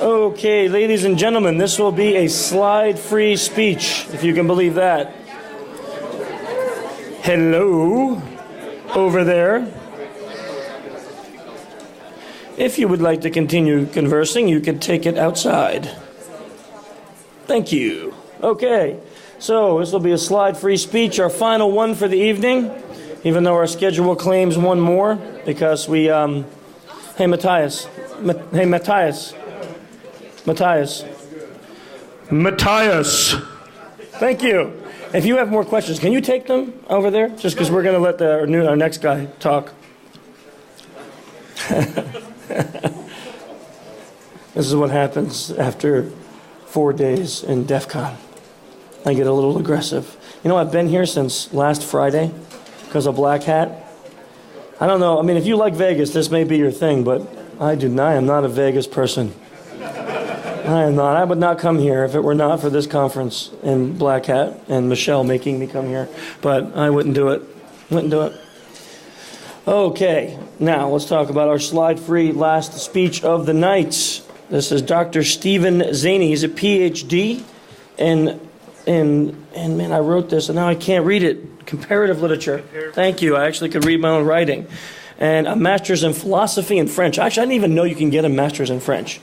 Okay, ladies and gentlemen, this will be a slide-free speech, if you can believe that. Hello, over there. If you would like to continue conversing, you can take it outside. Thank you. Okay, so this will be a slide-free speech, our final one for the evening, even though our schedule claims one more, because we, hey, Matthias. Thank you. If you have more questions, can you take them over there? Just because we're going to let our next guy talk. This is what happens after 4 days in DEF CON. I get a little aggressive. You know, I've been here since last Friday because of Black Hat. I don't know. I mean, if you like Vegas, this may be your thing, but I am not a Vegas person. I am not. I would not come here if it were not for this conference and Black Hat and Michelle making me come here. But I wouldn't do it. Okay, now let's talk about our slide-free last speech of the night. This is Dr. Stephen Zani. He's a PhD in man, I wrote this and now I can't read it. Comparative literature. Thank you. I actually could read my own writing. And a master's in philosophy and French. Actually, I didn't even know you can get a master's in French.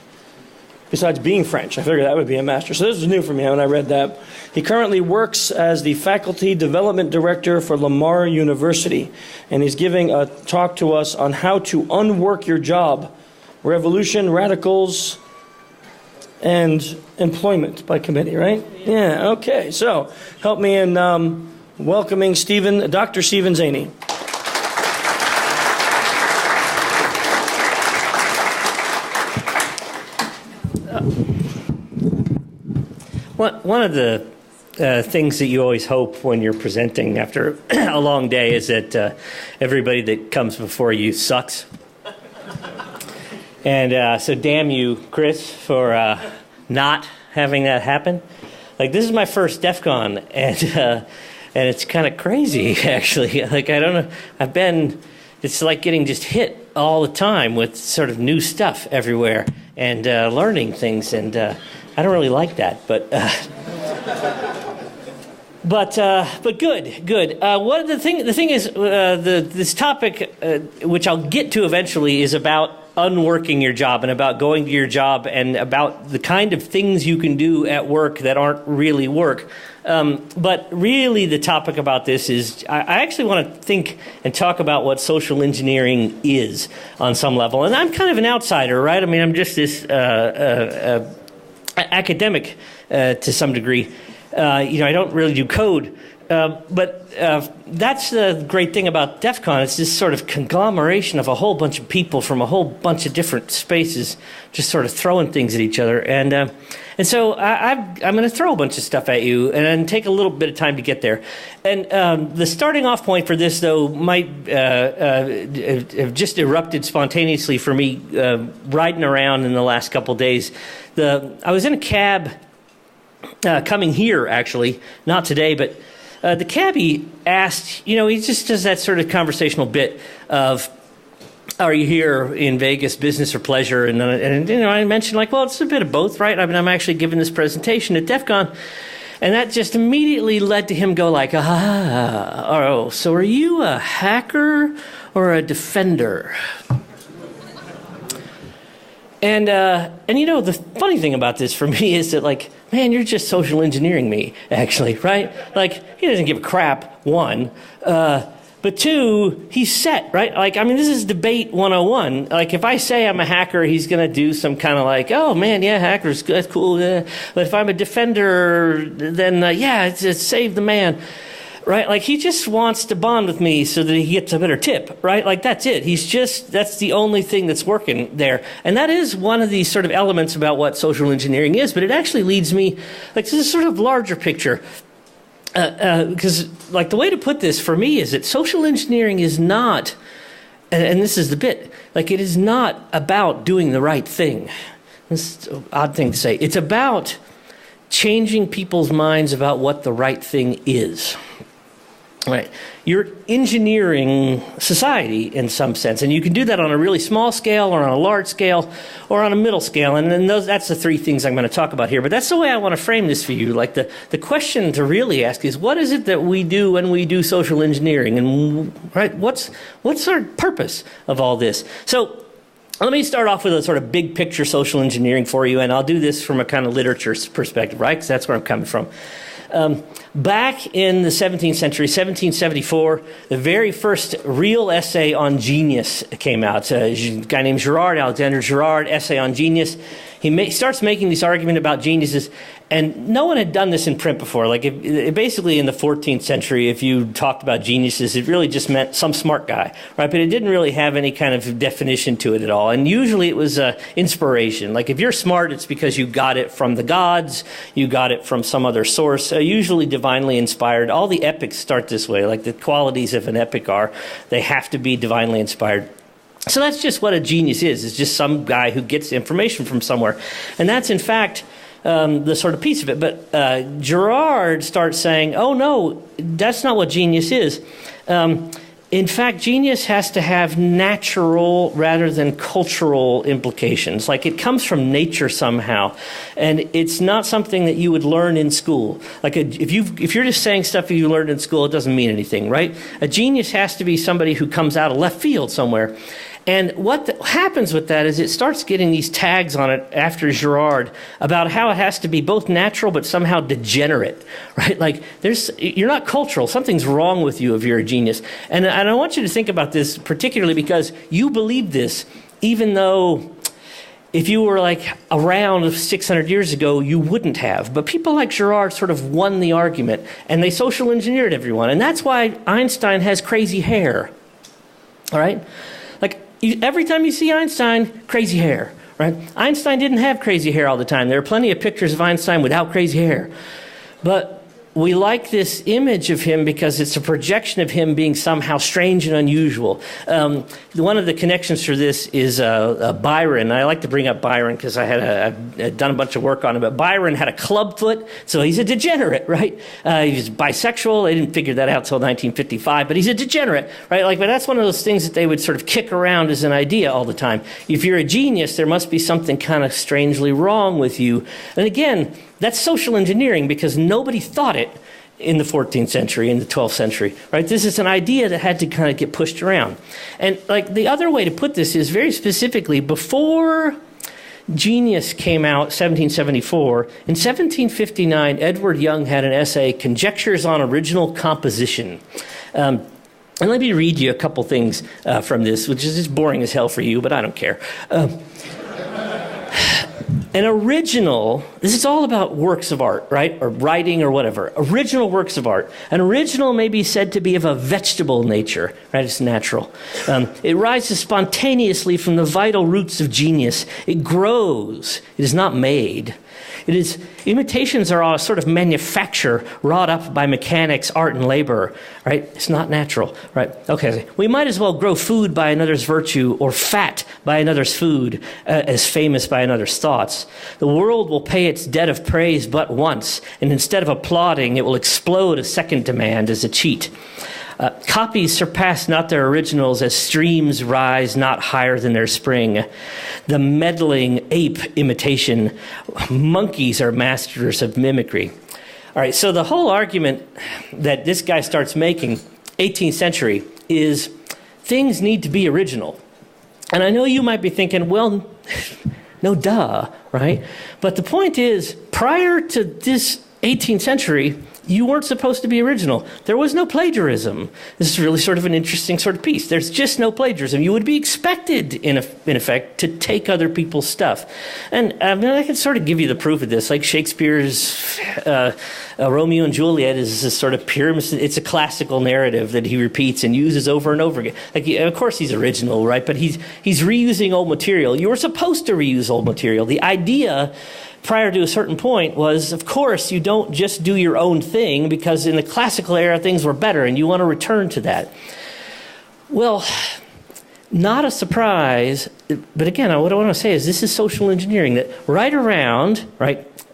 Besides being French, I figured that would be a master. So this was new for me when I read that. He currently works as the Faculty Development Director for Lamar University. And he's giving a talk to us on how to unwork your job. Revolution, radicals, and employment by committee, right? Yeah, okay. So help me in welcoming Dr. Stephen Zani. One of the things that you always hope when you're presenting after a long day is that everybody that comes before you sucks. And so damn you, Chris, for not having that happen. Like, this is my first DEF CON, and it's kind of crazy, actually. Like, I don't know, it's like getting just hit all the time with sort of new stuff everywhere and learning things, and I don't really like that, but good. What the thing is, this topic, which I'll get to eventually, is about unworking your job and about going to your job and about the kind of things you can do at work that aren't really work. But really, the topic about this is I actually want to think and talk about what social engineering is on some level, and I'm kind of an outsider, right? I mean, I'm just this academic to some degree. I don't really do code, but that's the great thing about DEF CON. It's this sort of conglomeration of a whole bunch of people from a whole bunch of different spaces just sort of throwing things at each other. And so I'm going to throw a bunch of stuff at you and then take a little bit of time to get there. And the starting off point for this, though, might have just erupted spontaneously for me riding around in the last couple of days. I was in a cab coming here, actually, not today, but the cabbie asked, he just does that sort of conversational bit of, are you here in Vegas, business or pleasure? And I mentioned, like, well, it's a bit of both, right? I mean, I'm actually giving this presentation at DEF CON. And that just immediately led to him go like, so are you a hacker or a defender? And the funny thing about this for me is that, like, man, you're just social engineering me, actually, right? Like, he doesn't give a crap, one. But two, he's set, right? Like, I mean, this is debate 101. Like, if I say I'm a hacker, he's going to do some kind of like, oh, man, yeah, hackers, that's cool. Yeah. But if I'm a defender, then, it's save the man. Right? Like, he just wants to bond with me so that he gets a better tip, right? Like, that's it. That's the only thing that's working there. And that is one of these sort of elements about what social engineering is, but it actually leads me, like, to this sort of larger picture. Because, like, the way to put this for me is that social engineering is not, and this is the bit, like, it is not about doing the right thing. This is an odd thing to say. It's about changing people's minds about what the right thing is. Right. You're engineering society in some sense, and you can do that on a really small scale or on a large scale or on a middle scale, and then that's the three things I'm going to talk about here. But that's the way I want to frame this for you. Like the question to really ask is, what is it that we do when we do social engineering, and right, what's our purpose of all this? So let me start off with a sort of big picture social engineering for you, and I'll do this from a kind of literature perspective, right? Because that's where I'm coming from. Back in the 17th century, 1774, the very first real essay on genius came out. A guy named Alexander Girard, Essay on Genius. He starts making this argument about geniuses, and no one had done this in print before. Like, basically in the 14th century, if you talked about geniuses, it really just meant some smart guy, right? But it didn't really have any kind of definition to it at all. And usually it was inspiration. Like, if you're smart, it's because you got it from the gods, you got it from some other source, usually divinely inspired. All the epics start this way. Like, the qualities of an epic are, they have to be divinely inspired. So that's just what a genius is. It's just some guy who gets information from somewhere. And that's, in fact, the sort of piece of it. But Girard starts saying, oh, no, that's not what genius is. In fact, genius has to have natural rather than cultural implications. Like, it comes from nature somehow, and it's not something that you would learn in school. Like, if you're just saying stuff you learned in school, it doesn't mean anything, right? A genius has to be somebody who comes out of left field somewhere. And what happens with that is it starts getting these tags on it after Girard about how it has to be both natural but somehow degenerate, right? Like, you're not cultural. Something's wrong with you if you're a genius. And I want you to think about this particularly because you believe this, even though if you were like around 600 years ago, you wouldn't have. But people like Girard sort of won the argument, and they social engineered everyone. And that's why Einstein has crazy hair, all right? Every time you see Einstein, crazy hair, right? Einstein didn't have crazy hair all the time. There are plenty of pictures of Einstein without crazy hair. But we like this image of him because it's a projection of him being somehow strange and unusual. One of the connections for this is Byron. I like to bring up Byron because I've done a bunch of work on him. But Byron had a club foot, so he's a degenerate, right? He was bisexual. They didn't figure that out until 1955, but he's a degenerate, right? But that's one of those things that they would sort of kick around as an idea all the time. If you're a genius, there must be something kind of strangely wrong with you. And again, that's social engineering because nobody thought it in the 14th century, in the 12th century, right? This is an idea that had to kind of get pushed around. And the other way to put this is very specifically, before Genius came out, 1774, in 1759, Edward Young had an essay, Conjectures on Original Composition. And let me read you a couple things from this, which is just boring as hell for you, but I don't care. An original, this is all about works of art, right? Or writing or whatever. Original works of art. An original may be said to be of a vegetable nature, right? It's natural. It rises spontaneously from the vital roots of genius. It grows. It is not made. Imitations are a sort of manufacture wrought up by mechanics, art, and labor, right? It's not natural, right? Okay, we might as well grow food by another's virtue or fat by another's food as famous by another's thoughts. The world will pay its debt of praise but once, and instead of applauding, it will explode a second demand as a cheat. Copies surpass not their originals as streams rise not higher than their spring. The meddling ape imitation, monkeys are masters of mimicry. All right, so the whole argument that this guy starts making, 18th century, is things need to be original. And I know you might be thinking, well, no duh, right? But the point is, prior to this 18th century, you weren't supposed to be original. There was no plagiarism. This is really sort of an interesting sort of piece. There's just no plagiarism. You would be expected, in effect, to take other people's stuff. And I can sort of give you the proof of this. Like Shakespeare's Romeo and Juliet is this sort of pyramid. It's a classical narrative that he repeats and uses over and over again. Of course, he's original, right? But he's reusing old material. You were supposed to reuse old material. The idea prior to a certain point was, of course, you don't just do your own thing because in the classical era things were better and you want to return to that. Well, not a surprise, but again, what I want to say is this is social engineering, that right around,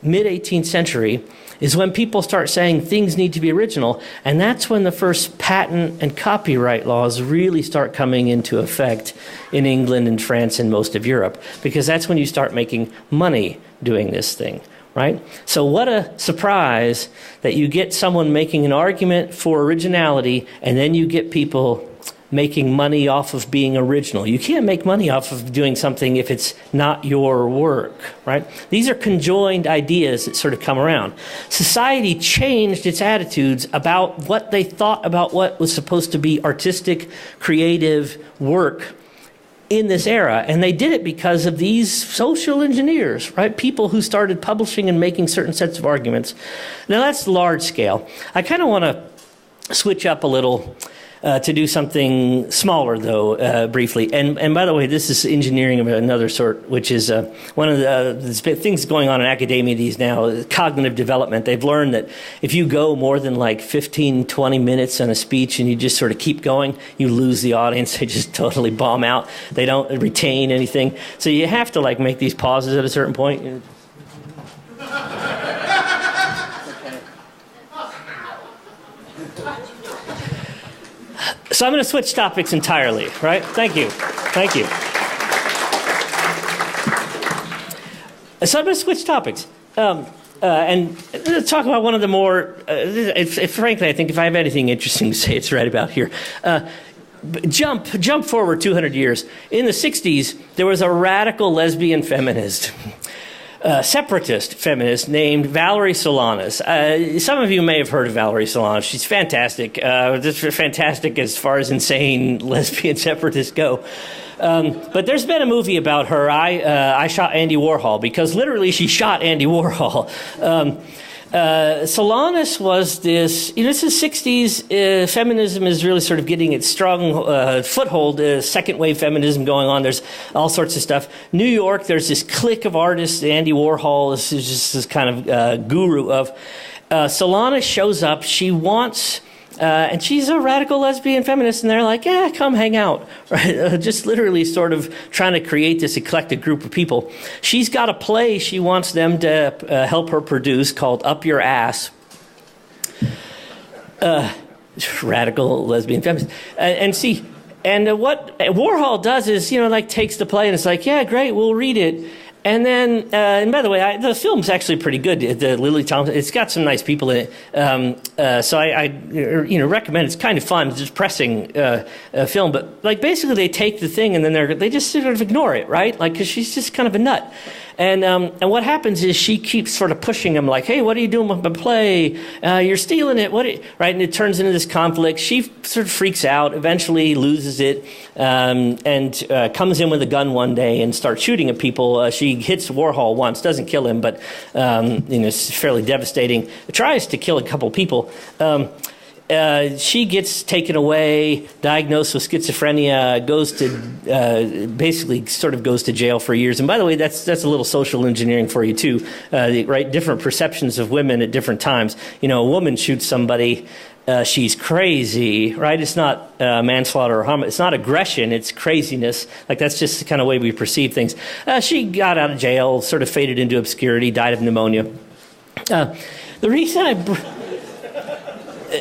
mid-18th century is when people start saying things need to be original, and that's when the first patent and copyright laws really start coming into effect in England and France and most of Europe, because that's when you start making money doing this thing. Right? So what a surprise that you get someone making an argument for originality, and then you get people making money off of being original. You can't make money off of doing something if it's not your work, right? These are conjoined ideas that sort of come around. Society changed its attitudes about what they thought about what was supposed to be artistic, creative work in this era, and they did it because of these social engineers, right? People who started publishing and making certain sets of arguments. Now that's large scale. I kind of want to switch up a little to do something smaller, though, briefly. And by the way, this is engineering of another sort, which is one of the things going on in academia these now, cognitive development. They've learned that if you go more than like 15, 20 minutes on a speech and you just sort of keep going, you lose the audience. They just totally bomb out. They don't retain anything. So you have to like make these pauses at a certain point. So I'm going to switch topics entirely, right? Thank you. Thank you. So I'm going to switch topics and talk about one of the more, frankly, I think if I have anything interesting to say, it's right about here. Jump forward 200 years. In the 60s, there was a radical lesbian feminist. Separatist feminist named Valerie Solanas. Some of you may have heard of Valerie Solanas. She's fantastic. Just fantastic as far as insane lesbian separatists go. But there's been a movie about her. I Shot Andy Warhol, because literally she shot Andy Warhol. Solanas was this, this is 60s, feminism is really sort of getting its strong foothold, second wave feminism going on, there's all sorts of stuff. New York, there's this clique of artists, Andy Warhol is just this kind of guru of. Solanas shows up, she wants, and she's a radical lesbian feminist, and they're like, yeah, come hang out, right? Just literally sort of trying to create this eclectic group of people. She's got a play she wants them to help her produce called Up Your Ass. Radical lesbian feminist. And what Warhol does is, takes the play and it's like, yeah, great, we'll read it. And then, and by the way, the film's actually pretty good. The Lily Thompson, it's got some nice people in it. So I recommend. It's kind of fun, it's depressing film. But basically, they take the thing and then they just sort of ignore it, right? Because she's just kind of a nut. And what happens is she keeps sort of pushing him, like, hey, what are you doing with my play? You're stealing it. Right? And it turns into this conflict. She sort of freaks out, eventually loses it, and comes in with a gun one day and starts shooting at people. She hits Warhol once, doesn't kill him, but it's fairly devastating. Tries to kill a couple people. She gets taken away, diagnosed with schizophrenia, goes to basically sort of goes to jail for years. And by the way, that's a little social engineering for you too, right? Different perceptions of women at different times. A woman shoots somebody, she's crazy, right? It's not manslaughter or harm. It's not aggression. It's craziness. That's just the kind of way we perceive things. She got out of jail, sort of faded into obscurity, died of pneumonia.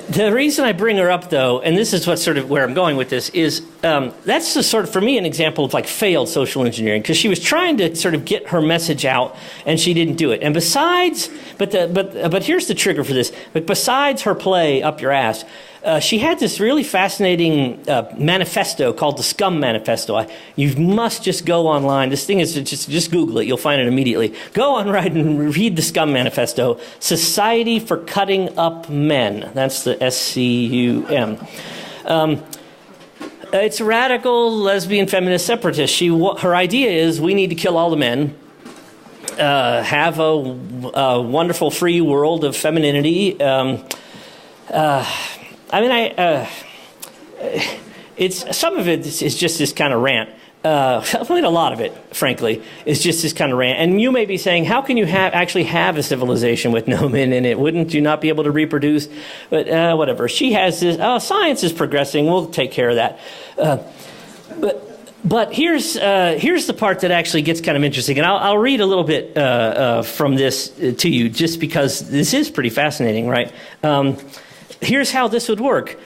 The reason I bring her up, though, and this is what's sort of where I'm going with this, is that's the sort of, for me, an example of failed social engineering, because she was trying to sort of get her message out, and she didn't do it. And besides, but here's the trigger for this. But besides her play, Up Your Ass, she had this really fascinating manifesto called the Scum Manifesto. You must just go online. This thing is, just Google it. You'll find it immediately. Go on right and read the Scum Manifesto. Society for Cutting Up Men. That's the SCUM. It's a radical lesbian feminist separatist. Her idea is we need to kill all the men, have a wonderful free world of femininity. It's some of it is just this kind of rant. A lot of it, frankly, is just this kind of rant. And you may be saying, how can you actually have a civilization with no men in it? Wouldn't you not be able to reproduce? But whatever. She has this, science is progressing. We'll take care of that. But But here's the part that actually gets kind of interesting, and I'll read a little bit from this to you, just because this is pretty fascinating, right? Here's how this would work.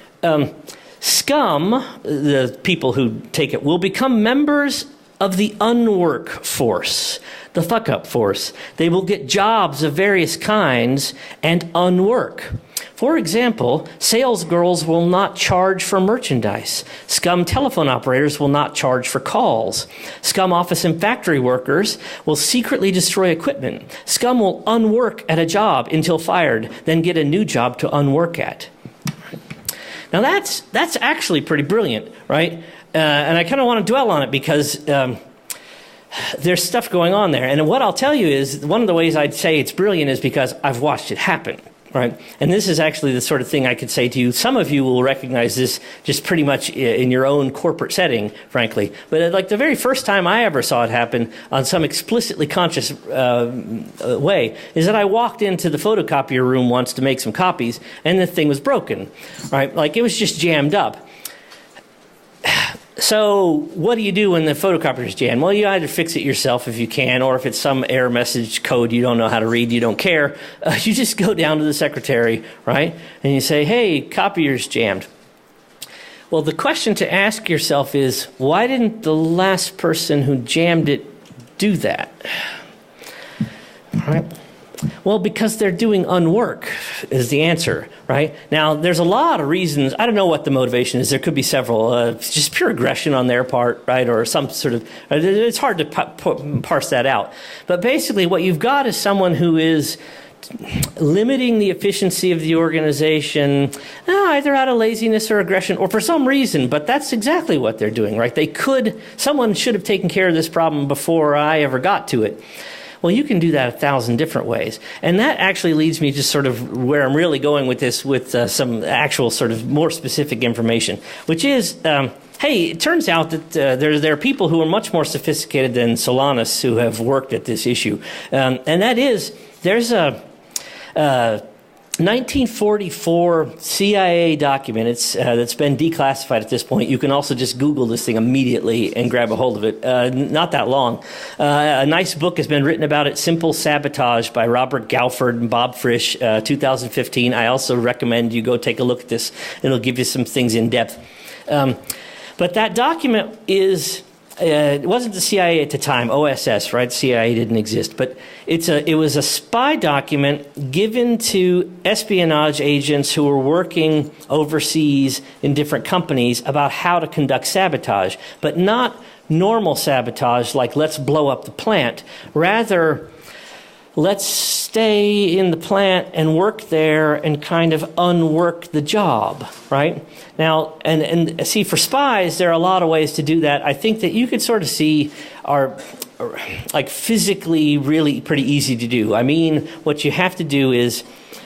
Scum, the people who take it, will become members of the unwork force, the fuck-up force. They will get jobs of various kinds and unwork. For example, sales girls will not charge for merchandise. Scum telephone operators will not charge for calls. Scum office and factory workers will secretly destroy equipment. Scum will unwork at a job until fired, then get a new job to unwork at. Now that's actually pretty brilliant, right? And I kind of want to dwell on it because there's stuff going on there. And what I'll tell you is, one of the ways I'd say it's brilliant is because I've watched it happen. Right? And this is actually the sort of thing I could say to you. Some of you will recognize this just pretty much in your own corporate setting, frankly. But like the very first time I ever saw it happen on some explicitly conscious way is that I walked into the photocopier room once to make some copies, and the thing was broken. Right? Like it was just jammed up. So what do you do when the photocopier is jammed? Well, you either fix it yourself if you can, or if it's some error message code you don't know how to read, you don't care, you just go down to the secretary, right? And you say, hey, copier's jammed. Well, the question to ask yourself is, why didn't the last person who jammed it do that? All right. Well, because they're doing unwork is the answer, right? Now, there's a lot of reasons. I don't know what the motivation is. There could be several. Just pure aggression on their part, right? Or some sort of, it's hard to parse that out. But basically, what you've got is someone who is limiting the efficiency of the organization, either out of laziness or aggression, or for some reason. But that's exactly what they're doing, right? Someone should have taken care of this problem before I ever got to it. Well, you can do that 1,000 different ways. And that actually leads me to sort of where I'm really going with this, with some actual sort of more specific information, which is, hey, it turns out that there are people who are much more sophisticated than Solanus who have worked at this issue. And that is, there's a 1944 CIA document. That's been declassified at this point. You can also just Google this thing immediately and grab a hold of it. Not that long. A nice book has been written about it, Simple Sabotage by Robert Galford and Bob Frisch, 2015. I also recommend you go take a look at this. It'll give you some things in depth. But that document is... it wasn't the CIA at the time, OSS, right? CIA didn't exist. But it was a spy document given to espionage agents who were working overseas in different companies about how to conduct sabotage. But not normal sabotage like let's blow up the plant. Rather, let's stay in the plant and work there and kind of unwork the job, right? Now, and see, for spies, there are a lot of ways to do that. I think that you could sort of see are like physically really pretty easy to do. I mean, what you have to do is,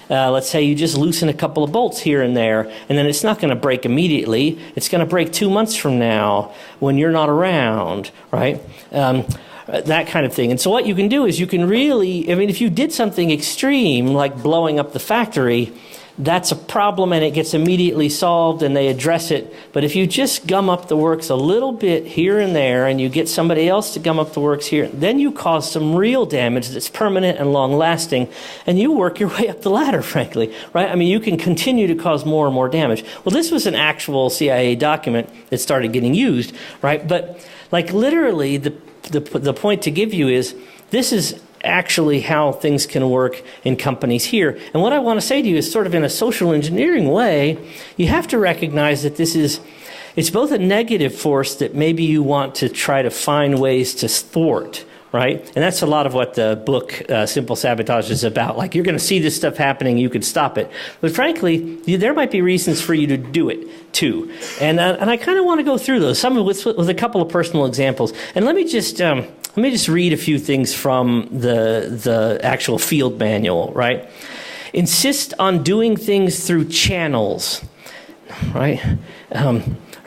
let's say you just loosen a couple of bolts here and there, and then it's not going to break immediately. It's going to break 2 months from now when you're not around, right? That kind of thing. And so what you can do is you can really, I mean, if you did something extreme like blowing up the factory, that's a problem and it gets immediately solved and they address it. But if you just gum up the works a little bit here and there and you get somebody else to gum up the works here, then you cause some real damage that's permanent and long-lasting, and you work your way up the ladder, frankly, right? I mean, you can continue to cause more and more damage. Well, this was an actual CIA document that started getting used, right? But like literally the point to give you is this is actually how things can work in companies here. And what I want to say to you is sort of in a social engineering way, you have to recognize that it's both a negative force that maybe you want to try to find ways to thwart, right? And that's a lot of what the book Simple Sabotage is about. Like, you're going to see this stuff happening, you could stop it. But frankly, there might be reasons for you to do it too. And I kind of want to go through those, some of with a couple of personal examples. And let me just read a few things from the actual field manual, right? Insist on doing things through channels, right?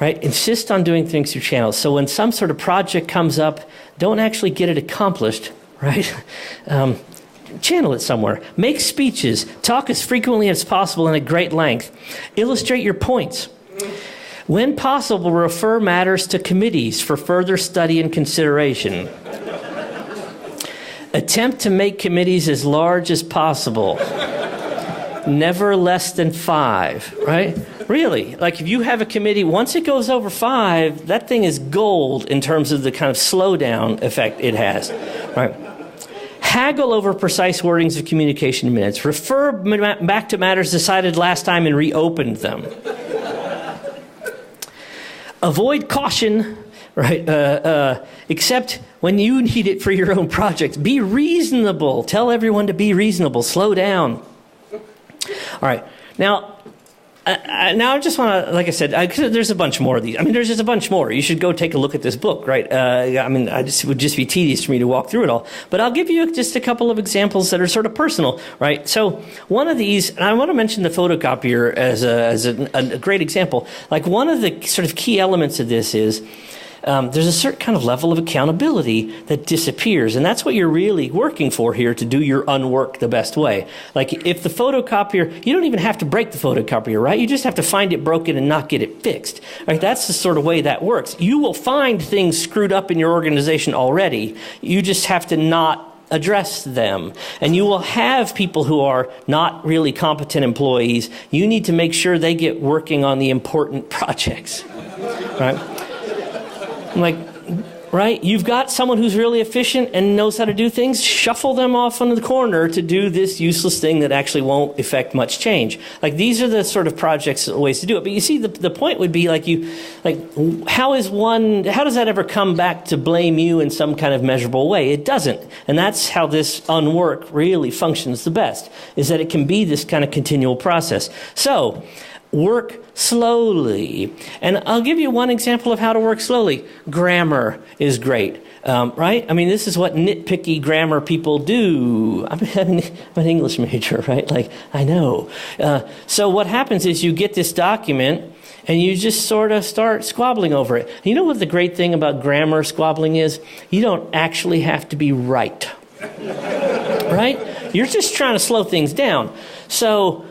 Right? Insist on doing things through channels. So when some sort of project comes up, don't actually get it accomplished, right? Channel it somewhere. Make speeches. Talk as frequently as possible and at great length. Illustrate your points. When possible, refer matters to committees for further study and consideration. Attempt to make committees as large as possible. Never less than 5, right? Really, like if you have a committee, once it goes over 5, that thing is gold in terms of the kind of slowdown effect it has, right? Haggle over precise wordings of communication minutes. Refer back to matters decided last time and reopened them. Avoid caution, right? Except when you need it for your own project. Be reasonable. Tell everyone to be reasonable. Slow down. All right. Now I just want to, like I said, there's a bunch more of these. I mean, there's just a bunch more. You should go take a look at this book, right? I mean, it would just be tedious for me to walk through it all. But I'll give you just a couple of examples that are sort of personal, right? So one of these, and I want to mention the photocopier as a great example. Like one of the sort of key elements of this is, there's a certain kind of level of accountability that disappears. And that's what you're really working for here to do your unwork the best way. Like if the photocopier, you don't even have to break the photocopier, right? You just have to find it broken and not get it fixed. Right? That's the sort of way that works. You will find things screwed up in your organization already. You just have to not address them. And you will have people who are not really competent employees. You need to make sure they get working on the important projects. Right? Like, right? You've got someone who's really efficient and knows how to do things. Shuffle them off into the corner to do this useless thing that actually won't affect much change. Like, these are the sort of projects, ways to do it. But you see, the point would be how does that ever come back to blame you in some kind of measurable way? It doesn't. And that's how this unwork really functions the best, is that it can be this kind of continual process. So, work slowly. And I'll give you one example of how to work slowly. Grammar is great, right? I mean, this is what nitpicky grammar people do. I'm an English major, right? Like, I know. So what happens is you get this document and you just sort of start squabbling over it. You know what the great thing about grammar squabbling is? You don't actually have to be right. Right? You're just trying to slow things down. So,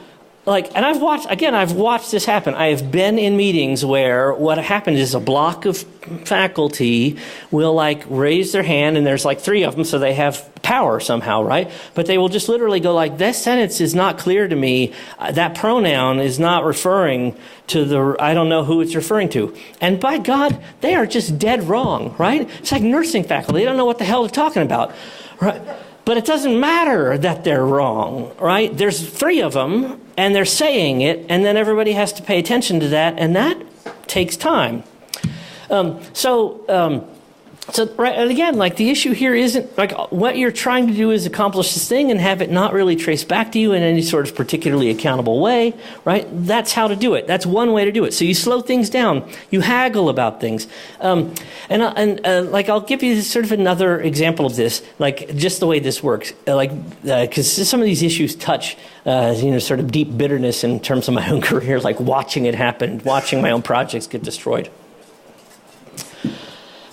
and I've watched this happen. I have been in meetings where what happened is a block of faculty will raise their hand, and there's 3 of them, so they have power somehow, right? But they will just literally go this sentence is not clear to me. That pronoun is not referring to I don't know who it's referring to. And by God, they are just dead wrong, right? It's like nursing faculty. They don't know what the hell they're talking about, right? But it doesn't matter that they're wrong, right? There's 3 of them, and they're saying it, and then everybody has to pay attention to that, and that takes time. So right, and again, the issue here isn't, what you're trying to do is accomplish this thing and have it not really traced back to you in any sort of particularly accountable way, right? That's how to do it. That's one way to do it. So you slow things down. You haggle about things. I'll give you sort of another example of this, just the way this works. Because some of these issues touch, sort of deep bitterness in terms of my own career, watching it happen, watching my own projects get destroyed.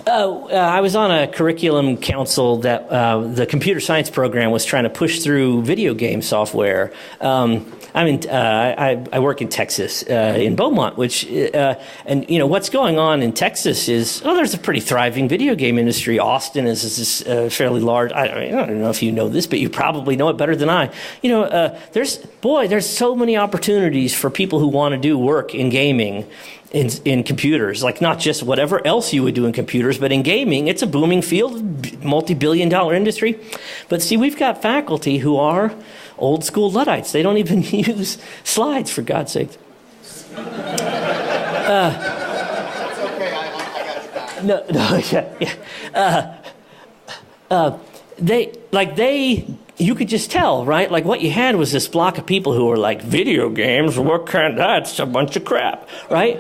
I was on a curriculum council that the computer science program was trying to push through video game software. I work in Texas, in Beaumont, and what's going on in Texas is, there's a pretty thriving video game industry. Austin is this fairly large, I don't know if you know this, but you probably know it better than I. There's so many opportunities for people who want to do work in gaming. In computers, not just whatever else you would do in computers, but in gaming, it's a booming field, multi-billion-dollar industry. But see, we've got faculty who are old school Luddites. They don't even use slides, for God's sake. That's okay, I got you back. You could just tell, right? What you had was this block of people who were video games, that's a bunch of crap, right?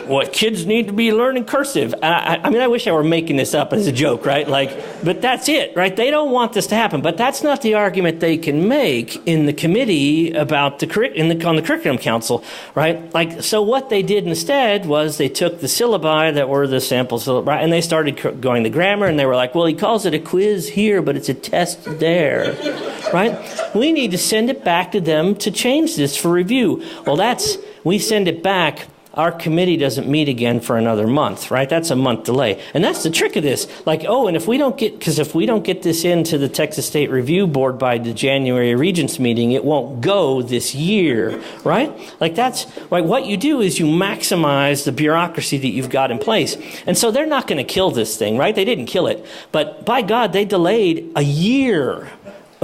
What kids need to be learning cursive. I wish I were making this up as a joke, right? But that's it, right? They don't want this to happen, but that's not the argument they can make in the committee about on the curriculum council, right? So what they did instead was they took the syllabi that were the sample syllabi, right, and they started going to grammar, and they were well, he calls it a quiz here, but it's a test there. Right? We need to send it back to them to change this for review. Well, we send it back, our committee doesn't meet again for another month, right? That's a month delay. And that's the trick of this. Like, oh, and if we don't get this into the Texas State Review Board by the January Regents meeting, it won't go this year, right? Like that's, right, what you do is you maximize the bureaucracy that you've got in place. And so they're not going to kill this thing, right? They didn't kill it. But by God, they delayed a year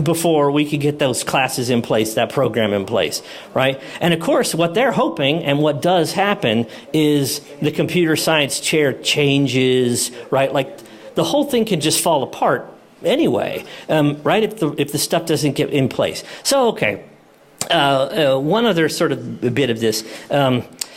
before we could get those classes in place, that program in place, right? And of course, what they're hoping and what does happen is the computer science chair changes, right? Like the whole thing can just fall apart anyway, right? If the stuff doesn't get in place. So, okay, one other sort of bit of this.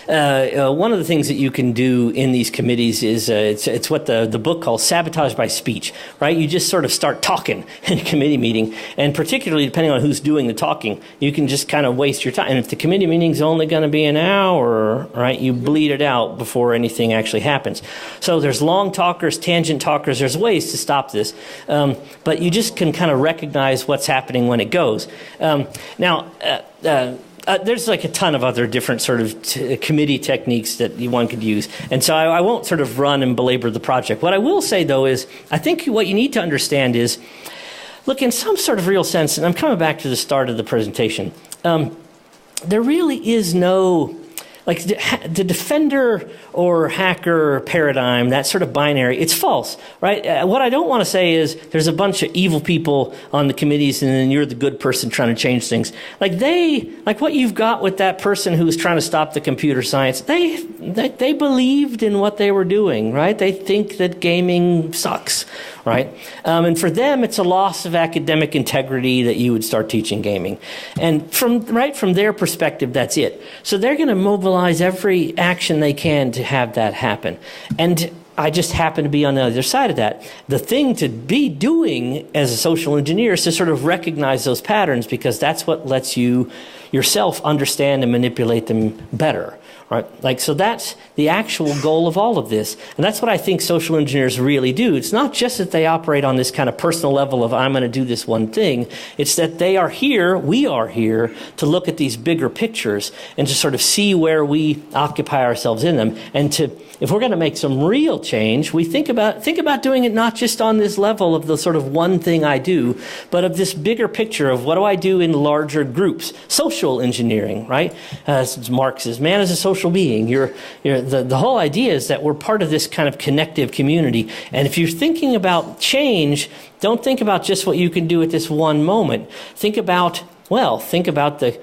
One of the things that you can do in these committees is it's what the book calls sabotage by speech, right? You just sort of start talking in a committee meeting, and particularly depending on who's doing the talking, you can just kind of waste your time. And if the committee meeting's only going to be an hour, right, you bleed it out before anything actually happens. So there's long talkers, tangent talkers. There's ways to stop this, but you just can kind of recognize what's happening when it goes. There's like a ton of other different sort of committee techniques that one could use. And so I won't sort of run and belabor the project. What I will say, though, is I think what you need to understand is, look, in some sort of real sense, and I'm coming back to the start of the presentation, there really is no, like the defender or hacker paradigm, that sort of binary, it's false, right? What I don't want to say is there's a bunch of evil people on the committees and then you're the good person trying to change things. Like what you've got with that person who's trying to stop the computer science, they believed in what they were doing, right? They think that gaming sucks, right? And for them, it's a loss of academic integrity that you would start teaching gaming. And from their perspective, that's it. So they're going to mobilize every action they can to have that happen. And I just happen to be on the other side of that. The thing to be doing as a social engineer is to sort of recognize those patterns, because that's what lets you yourself understand and manipulate them better. Right? Like, so that's the actual goal of all of this. And that's what I think social engineers really do. It's not just that they operate on this kind of personal level of, I'm going to do this one thing. It's that we are here to look at these bigger pictures and to sort of see where we occupy ourselves in them. And if we're going to make some real change, we think about doing it not just on this level of the sort of one thing I do, but of this bigger picture of what do I do in larger groups. Social engineering, right? Marx says, man is a social being. The whole idea is that we're part of this kind of connective community. And if you're thinking about change, don't think about just what you can do at this one moment. Think about the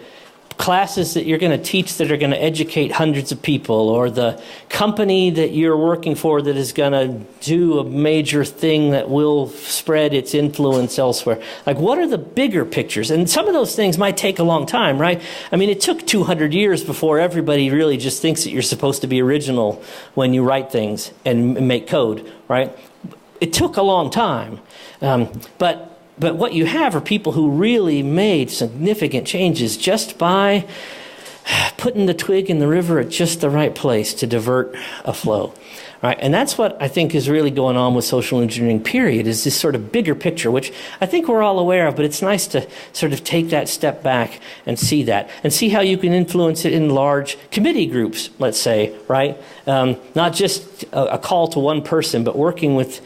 classes that you're going to teach that are going to educate hundreds of people, or the company that you're working for that is going to do a major thing that will spread its influence elsewhere. Like, what are the bigger pictures? And some of those things might take a long time, right? I mean, it took 200 years before everybody really just thinks that you're supposed to be original when you write things and make code, right? It took a long time. But what you have are people who really made significant changes just by putting the twig in the river at just the right place to divert a flow. Right? And that's what I think is really going on with social engineering, period, is this sort of bigger picture, which I think we're all aware of, but it's nice to sort of take that step back and see that, and see how you can influence it in large committee groups, let's say, right? Not just a call to one person, but working with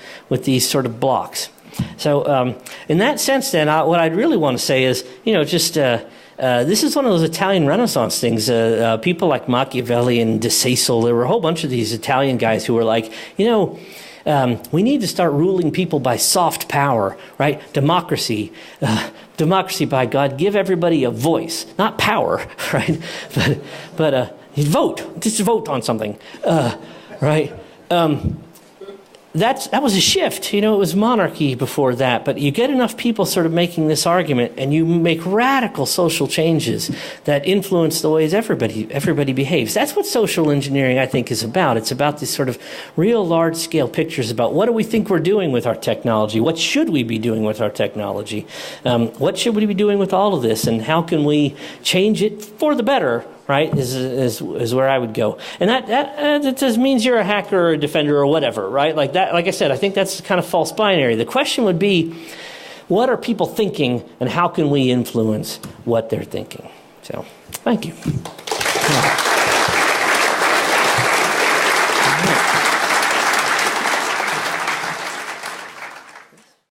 these sort of blocks. So in that sense, then, what I'd really want to say is, this is one of those Italian Renaissance things. People like Machiavelli and De Cecil, there were a whole bunch of these Italian guys who were like, we need to start ruling people by soft power, right? Democracy. Democracy, by God, give everybody a voice, not power, right? But vote. Just vote on something, right? That was a shift. It was monarchy before that. But you get enough people sort of making this argument, and you make radical social changes that influence the ways everybody behaves. That's what social engineering, I think, is about. It's about these sort of real large-scale pictures about what do we think we're doing with our technology? What should we be doing with our technology? What should we be doing with all of this? And how can we change it for the better? Right, is where I would go. And that just means you're a hacker or a defender or whatever, right? Like that. Like I said, I think that's kind of false binary. The question would be, what are people thinking, and how can we influence what they're thinking? So, thank you.